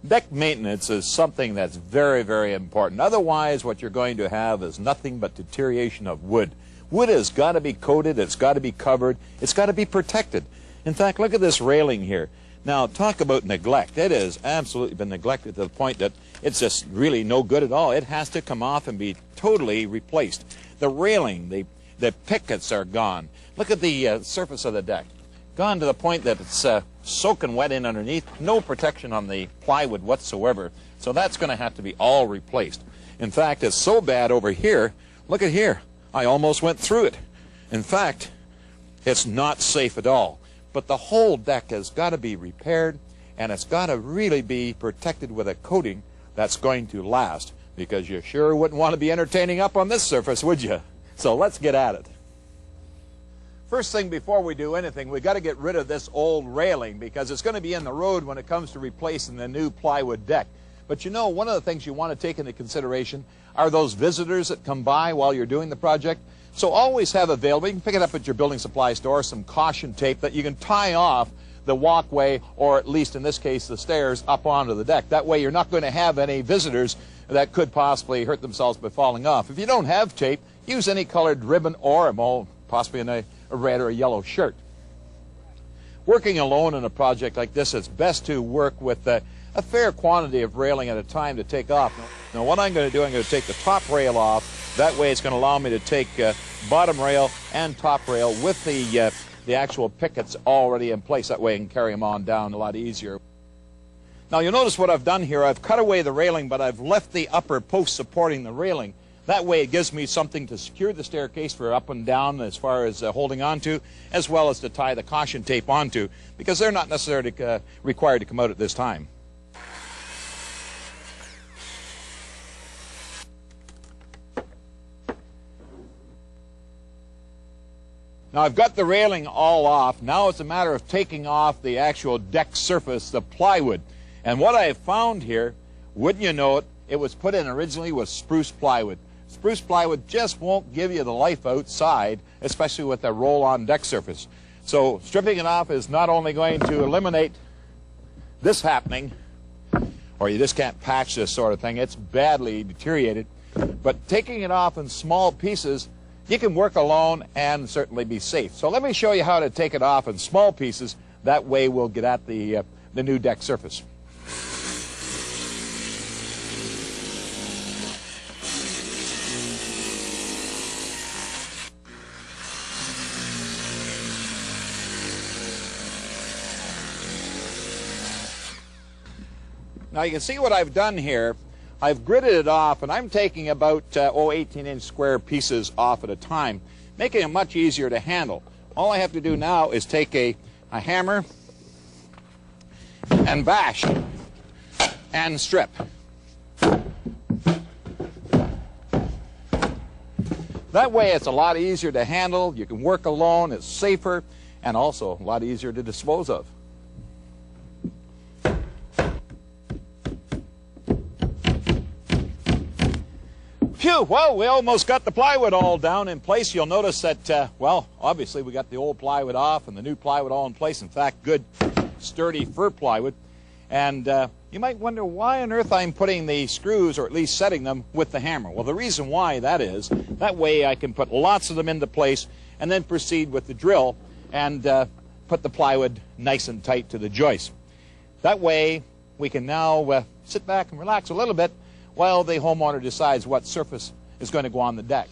Deck maintenance is something that's very, very important. Otherwise, what you're going to have is nothing but deterioration of wood. Wood has got to be coated, it's got to be covered, it's got to be protected. In fact, look at this railing here. Now, talk about neglect. It has absolutely been neglected to the point that it's just really no good at all. It has to come off and be totally replaced. The railing, the pickets are gone. Look at the surface of the deck. Gone to the point that it's soaking wet in underneath. No protection on the plywood whatsoever. So that's going to have to be all replaced. In fact, it's so bad over here. Look at here. I almost went through it. In fact, it's not safe at all. But the whole deck has got to be repaired, and it's got to really be protected with a coating that's going to last, because you sure wouldn't want to be entertaining up on this surface, would you? So let's get at it. First thing before we do anything, we've got to get rid of this old railing, because it's going to be in the road when it comes to replacing the new plywood deck. But you know, one of the things you want to take into consideration are those visitors that come by while you're doing the project. So always have available, you can pick it up at your building supply store, some caution tape that you can tie off the walkway, or at least in this case the stairs, up onto the deck. That way you're not going to have any visitors that could possibly hurt themselves by falling off. If you don't have tape, use any colored ribbon, or possibly in a red or a yellow shirt. Working alone in a project like this, it's best to work with a fair quantity of railing at a time to take off. Now what I'm going to do, I'm going to take the top rail off. That way it's going to allow me to take bottom rail and top rail with the actual pickets already in place. That way I can carry them on down a lot easier. Now you'll notice what I've done here. I've cut away the railing, but I've left the upper post supporting the railing. That way it gives me something to secure the staircase for up and down as far as holding onto, as well as to tie the caution tape onto, because they're not necessarily required to come out at this time. Now I've got the railing all off. Now it's a matter of taking off the actual deck surface, the plywood. And what I have found here, wouldn't you know it, it was put in originally with spruce plywood. Spruce plywood just won't give you the life outside, especially with a roll-on deck surface. So stripping it off is not only going to eliminate this happening, or you just can't patch this sort of thing, it's badly deteriorated, but taking it off in small pieces, you can work alone and certainly be safe. So let me show you how to take it off in small pieces. That way we'll get at the new deck surface. Now you can see what I've done here. I've gridded it off, and I'm taking about 18-inch square pieces off at a time, making it much easier to handle. All I have to do now is take a hammer and bash and strip. That way it's a lot easier to handle, you can work alone, it's safer, and also a lot easier to dispose of. Phew, well, we almost got the plywood all down in place. You'll notice that, well, obviously we got the old plywood off and the new plywood all in place. In fact, good, sturdy fir plywood. And you might wonder why on earth I'm putting the screws, or at least setting them, with the hammer. Well, the reason why that is, that way I can put lots of them into place and then proceed with the drill and put the plywood nice and tight to the joist. That way we can now sit back and relax a little bit while the homeowner decides what surface is going to go on the deck.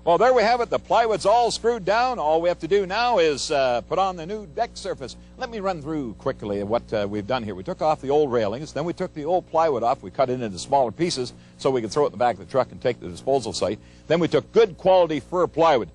Well, there we have it. The plywood's all screwed down. All we have to do now is put on the new deck surface. Let me run through quickly what we've done here. We took off the old railings, then we took the old plywood off. We cut it into smaller pieces so we could throw it in the back of the truck and take it to the disposal site. Then we took good quality fir plywood,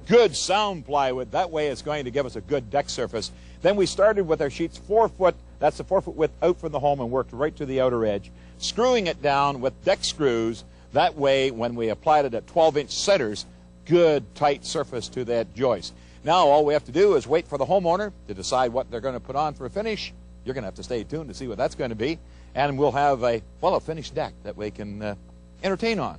good sound plywood. That way it's going to give us a good deck surface. Then we started with our sheets 4 foot, that's the 4 foot width out from the home, and worked right to the outer edge, screwing it down with deck screws. That way, when we applied it at 12-inch centers, good tight surface to that joist. Now all we have to do is wait for the homeowner to decide what they're going to put on for a finish. You're going to have to stay tuned to see what that's going to be, and we'll have a finished deck that we can entertain on.